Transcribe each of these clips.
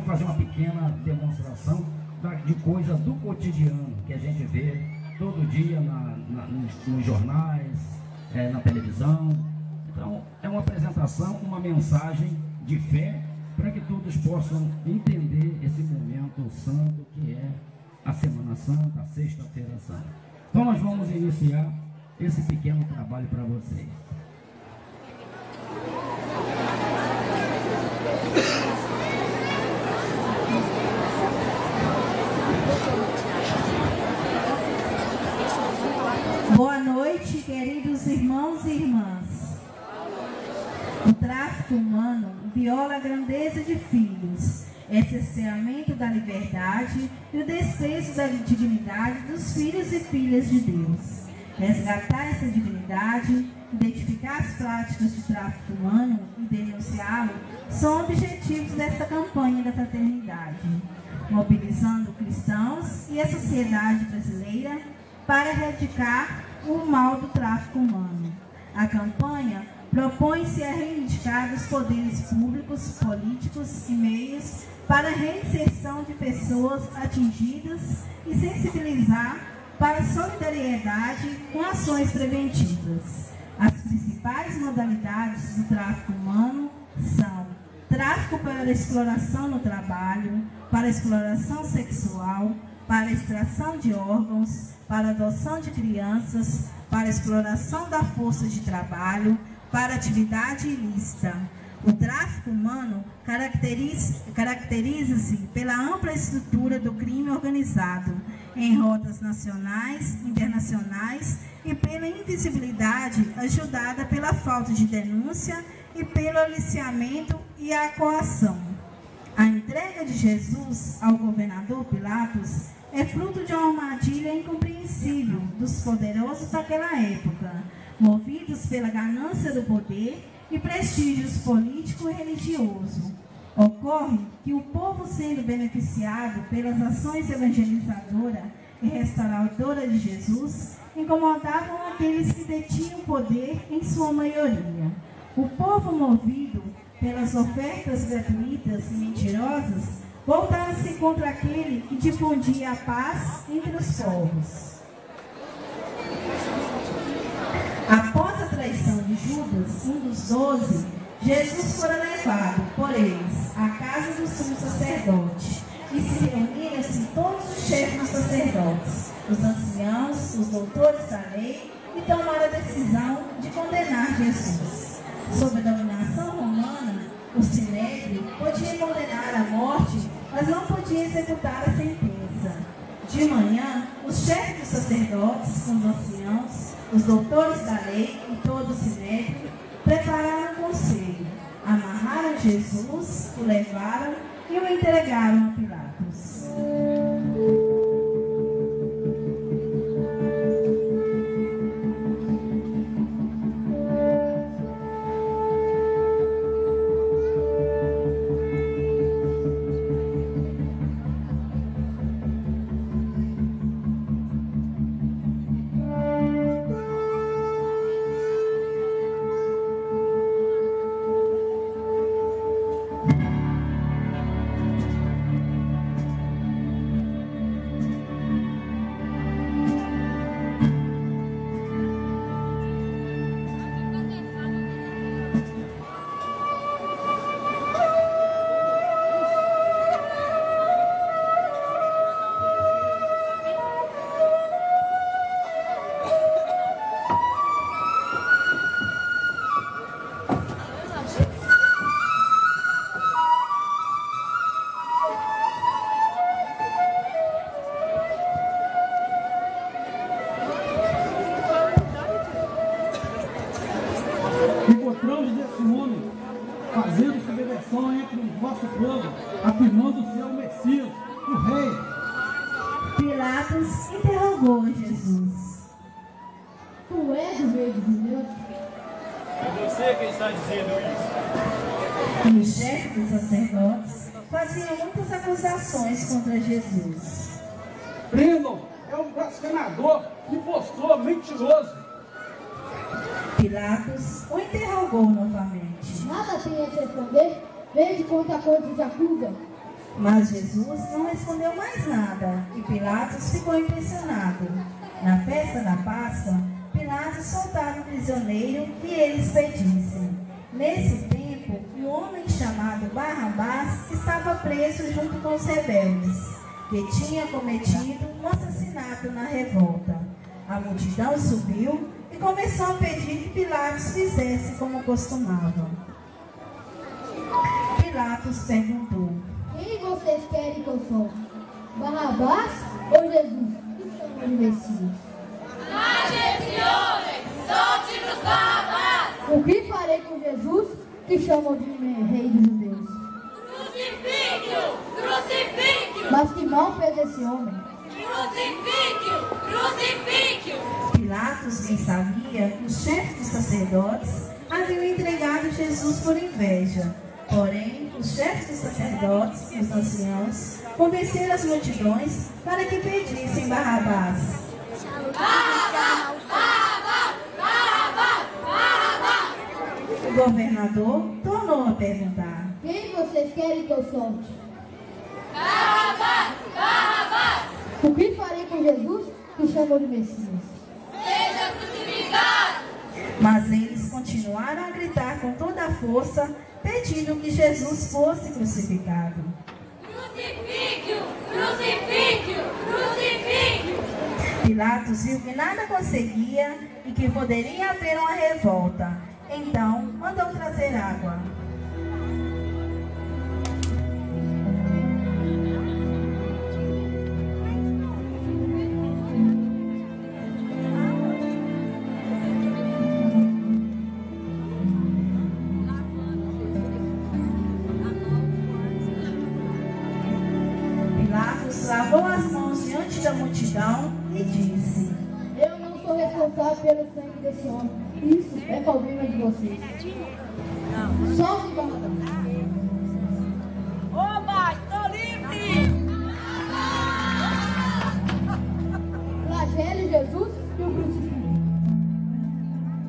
fazer uma pequena demonstração de coisas do cotidiano que a gente vê todo dia nos jornais, na televisão. Então, é uma apresentação, uma mensagem de fé para que todos possam entender esse momento santo que é a Semana Santa, a Sexta-feira Santa. Então, nós vamos iniciar esse pequeno trabalho para vocês. Boa noite, queridos irmãos e irmãs. O tráfico humano viola a grandeza de filhos, é cerceamento da liberdade e o desprezo da dignidade dos filhos e filhas de Deus. Resgatar essa dignidade, identificar as práticas de tráfico humano e denunciá-lo são objetivos desta campanha da fraternidade, mobilizando cristãos e a sociedade brasileira para erradicar o mal do tráfico humano. A campanha propõe-se a reivindicar os poderes públicos, políticos e meios para a reinserção de pessoas atingidas e sensibilizar para a solidariedade com ações preventivas. As principais modalidades do tráfico humano são tráfico para exploração no trabalho, para exploração sexual, para extração de órgãos, para adoção de crianças, para exploração da força de trabalho, para atividade ilícita. O tráfico humano caracteriza-se pela ampla estrutura do crime organizado, em rotas nacionais, internacionais e pela invisibilidade ajudada pela falta de denúncia e pelo aliciamento e a coação. A entrega de Jesus ao governador Pilatos é fruto de uma armadilha incompreensível dos poderosos daquela época, movidos pela ganância do poder e prestígios político e religioso. Ocorre que o povo, sendo beneficiado pelas ações evangelizadoras e restauradoras de Jesus, incomodavam aqueles que detinham poder em sua maioria. O povo, movido pelas ofertas gratuitas e mentirosas, voltava-se contra aquele que difundia a paz entre os povos. Após a traição de Judas, um dos 12, Jesus fora levado por eles à casa do sumo sacerdote, e se reuniram-se todos os chefes dos sacerdotes, os anciãos, os doutores da lei, e tomaram a decisão de condenar Jesus. Sob a dominação romana, o Sinédrio podia condenar à morte, mas não podia executar a sentença. De manhã, os chefes dos sacerdotes, os anciãos, os doutores da lei e todo o Sinédrio prepararam um conselho, amarraram Jesus, o levaram e o entregaram a Pilatos. Encontramos esse homem fazendo subversão entre o vosso povo, afirmando ser o Messias, o Rei. Pilatos interrogou Jesus. Tu és o Rei dos Judeus? É você quem está dizendo isso. E os chefes dos sacerdotes faziam muitas acusações contra Jesus. Prendam, é um blasfemador, impostor, mentiroso. Pilatos o interrogou novamente. Nada tem a responder? Veja quanta coisa te acusa. Mas Jesus não respondeu mais nada e Pilatos ficou impressionado. Na festa da Páscoa, Pilatos soltava o prisioneiro que eles pedissem. Nesse tempo, um homem chamado Barrabás estava preso junto com os rebeldes, que tinha cometido um assassinato na revolta. A multidão subiu e começou a pedir que Pilatos fizesse como costumava. Pilatos perguntou: Quem vocês querem que eu sou? Barrabás ou Jesus, que chamam de Messias? Mate esse homem! Solte-nos Barrabás! O que farei com Jesus, que chamam de rei dos judeus? Crucifique-o! Crucifique-o! Mas que mal fez esse homem? Crucifique-o! Crucifique-o! Pilatos bem sabia que os chefes dos sacerdotes haviam entregado Jesus por inveja. Porém, os chefes dos sacerdotes e os anciãos convenceram as multidões para que pedissem Barrabás. Barrabás! Barrabás! Barrabás! Barrabás! O governador tornou a perguntar: Quem vocês querem que eu solte? Barrabás! Barrabás! O que farei com Jesus, que chamam de Messias? Seja crucificado! Mas eles continuaram a gritar com toda a força, pedindo que Jesus fosse crucificado. Crucifique-o! Crucifique-o! Crucifique-o! Pilatos viu que nada conseguia e que poderia haver uma revolta. Então, mandou trazer água. Pilatos lavou as mãos diante da multidão e disse: Eu não sou responsável pelo sangue desse homem. Isso é problema de vocês. Solte Barrabás. Oba! Estou livre! Flagele Jesus e o crucifique.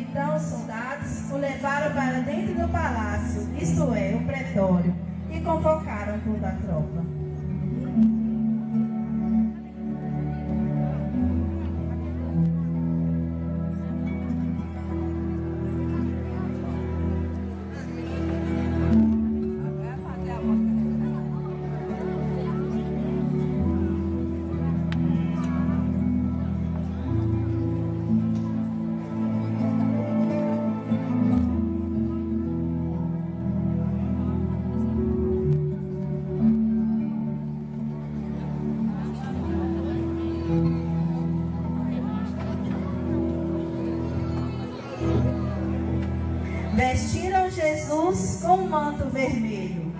Então os soldados o levaram para dentro do palácio, isto é, o pretório, e convocaram toda a tropa. Vestiram Jesus com um manto vermelho.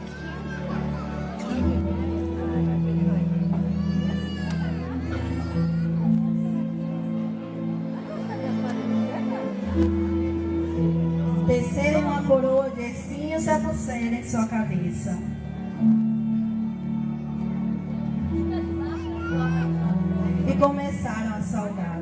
Desceram uma coroa de espinhos e a puseram em sua cabeça. E começaram a saudá-lo.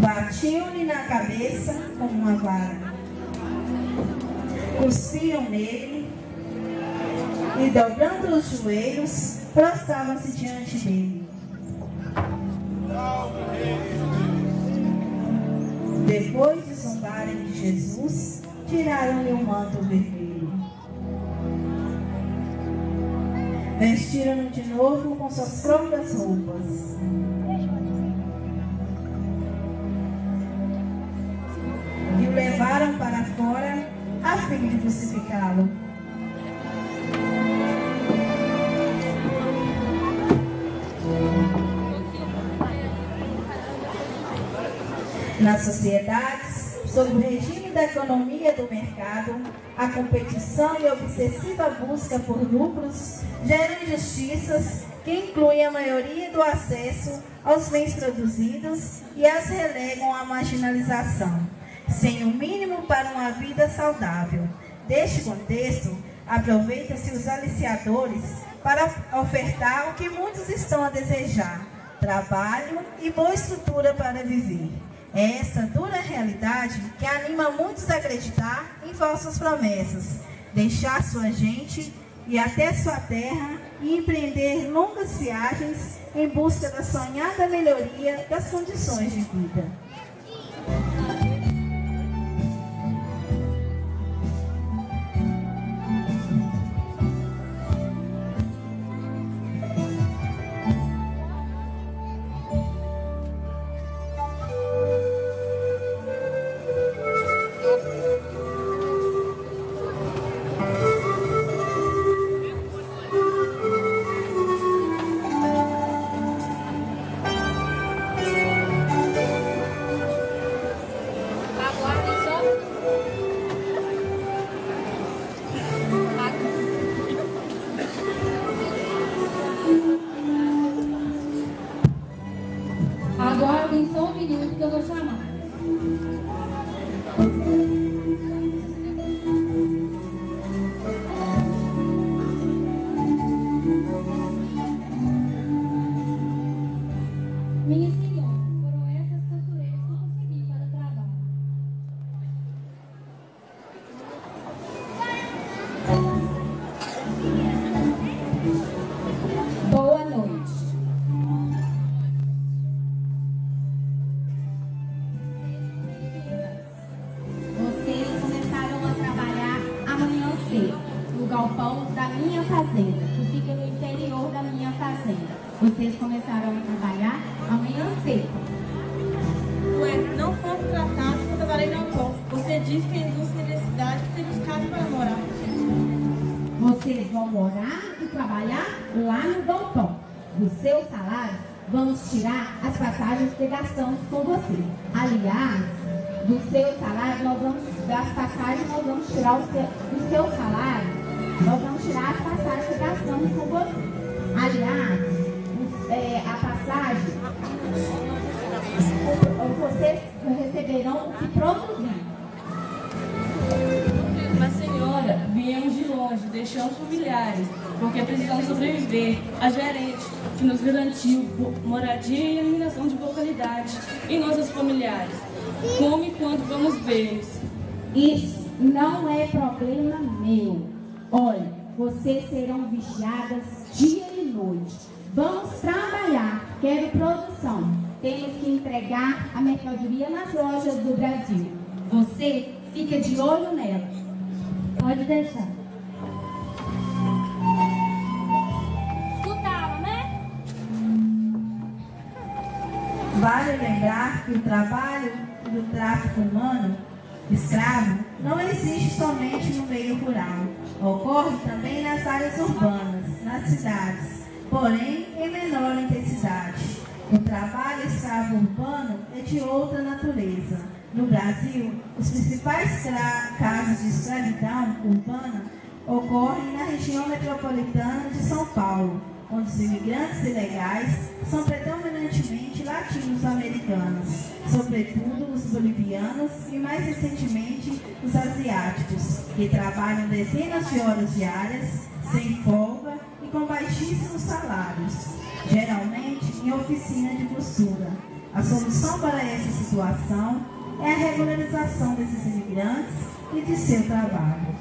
Batiam-lhe na cabeça com uma vara, cuspiam nele e, dobrando os joelhos, prostravam-se diante dele. Depois de zombarem de Jesus, tiraram-lhe o manto vermelho. Vestiram-no de novo com suas próprias roupas. E o levaram para fora a fim de crucificá-lo. Nas sociedades, sob o regime da economia do mercado, a competição e a obsessiva busca por lucros geram injustiças que incluem a maioria do acesso aos bens produzidos e as relegam à marginalização, sem o mínimo para uma vida saudável. Deste contexto, aproveitam-se os aliciadores para ofertar o que muitos estão a desejar: trabalho e boa estrutura para viver. É essa dura realidade que anima muitos a acreditar em vossas promessas, deixar sua gente e até sua terra e empreender longas viagens em busca da sonhada melhoria das condições de vida. Aguardem só um minuto que eu vou chamar. Minha senhora, foram essas costureiras que eu consegui para o trabalho. Boa noite. Vocês começaram a trabalhar amanhã cedo, no galpão da minha fazenda, que fica no interior da minha fazenda. Vocês começaram a trabalhar amanhã cedo. Ué, não fomos tratados quando trabalhei no galpão. Você disse que a indústria da cidade que temos casa para morar. Vocês vão morar e trabalhar lá no galpão. Do seu salário, vamos tirar as passagens que gastamos com vocês. Aliás, do seu salário, das passagens, nós vamos tirar do seu salário, nós vamos tirar as passagens que gastamos com vocês. Aliás, a passagem, vocês receberão o que produzir. Mas senhora, viemos de longe, deixamos familiares, porque precisamos sobreviver. A gerente, que nos garantiu moradia e iluminação de boa qualidade, e nossas familiares, como e quando vamos vê-los. Isso não é problema meu. Olha, vocês serão vigiadas dia e noite. Vamos trabalhar, quero produção. Temos que entregar a mercadoria nas lojas do Brasil. Você fica de olho nelas. Pode deixar. Escutaram, né? Vale lembrar que o trabalho do tráfico humano, escravo, não existe somente no meio rural. Ocorre também nas áreas urbanas, nas cidades, porém em menor intensidade. O trabalho escravo urbano é de outra natureza. No Brasil, os principais casos de escravidão urbana ocorrem na região metropolitana de São Paulo, onde os imigrantes ilegais são predominantemente latinos-americanos, sobretudo os bolivianos e, mais recentemente, os asiáticos, que trabalham dezenas de horas diárias, sem folga e com baixíssimos salários, geralmente em oficina de costura. A solução para essa situação é a regularização desses imigrantes e de seu trabalho.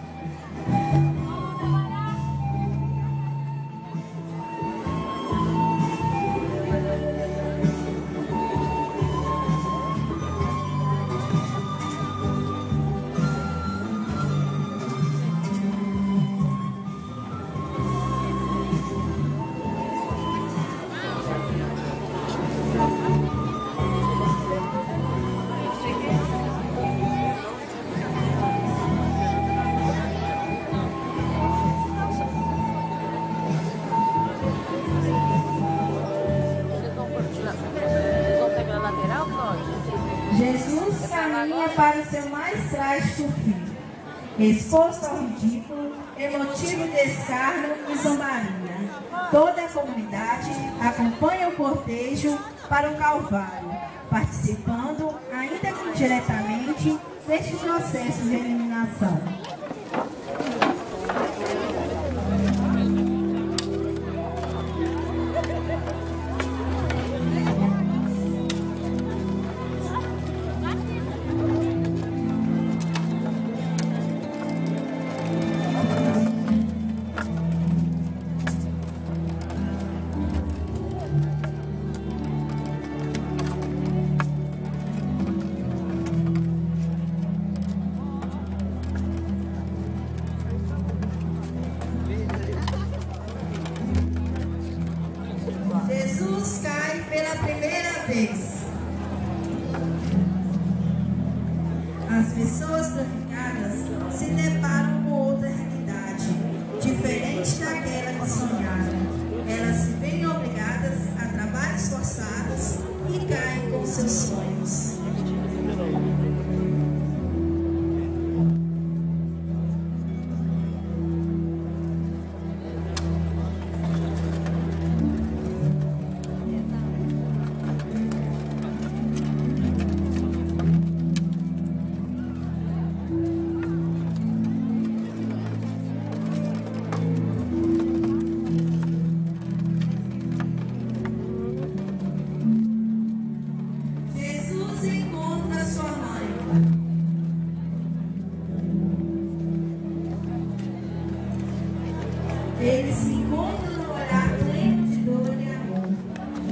Jesus caminha para o seu mais trágico fim, exposto ao ridículo, emotivo de escárnio e zombaria. Toda a comunidade acompanha o cortejo para o Calvário, participando, ainda que indiretamente, deste processo de eliminação. As pessoas traficadas se deparam com outra realidade, diferente daquela que sonharam. Elas se veem obrigadas a trabalhos forçados e caem com seus sonhos. Ele se encontra no olhar pleno de dor e amor.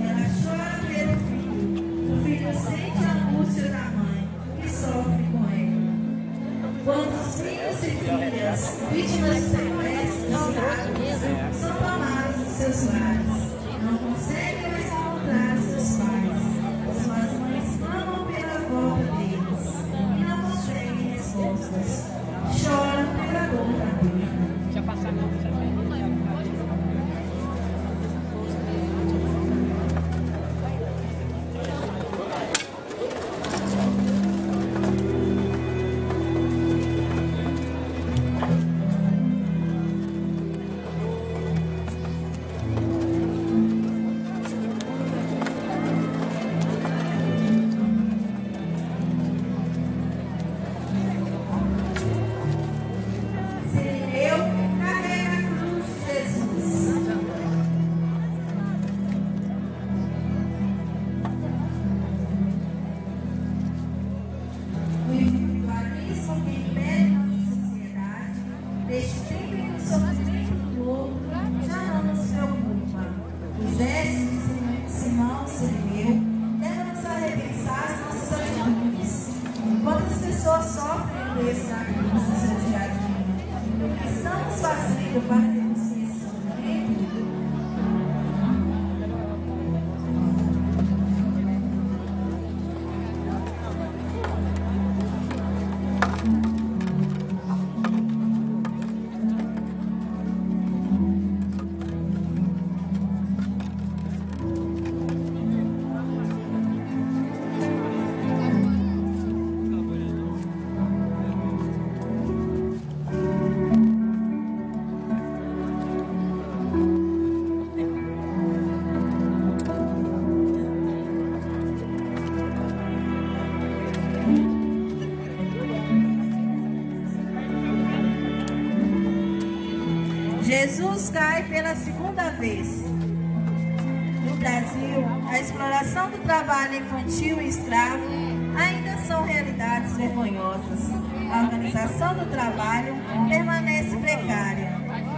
Ela chora pelo filho. O filho sente a angústia da mãe e sofre com ele. Quantos filhos e filhas, vítimas de sequestros e atos, são tomados dos seus lares. Não conseguem mais encontrar seus pais. Suas mães clamam pela volta deles e não conseguem respostas. Choram pela dor da perda. Deste tempo e do sofrimento do outro, já não nos preocupa. Os gestos de Simão Sirineu devem nos a repensar as nossas atitudes. Quantas pessoas sofrem o peso da cruz no seu dia a dia? O que estamos fazendo para reduzir esse sofrimento? Jesus cai pela segunda vez. No Brasil, a exploração do trabalho infantil e escravo ainda são realidades vergonhosas. A organização do trabalho permanece precária.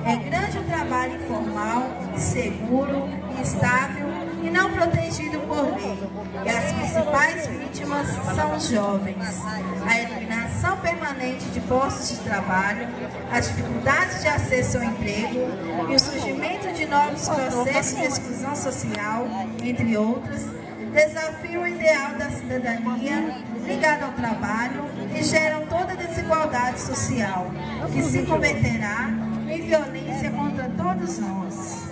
É grande o trabalho informal, inseguro, instável e não protegido por lei. E as principais vítimas são os jovens. A eliminação permanente de postos de trabalho, as dificuldades de acesso ao emprego e o surgimento de novos processos de exclusão social, entre outros, desafiam o ideal da cidadania ligada ao trabalho e geram toda a desigualdade social, que se converterá em violência contra todos nós.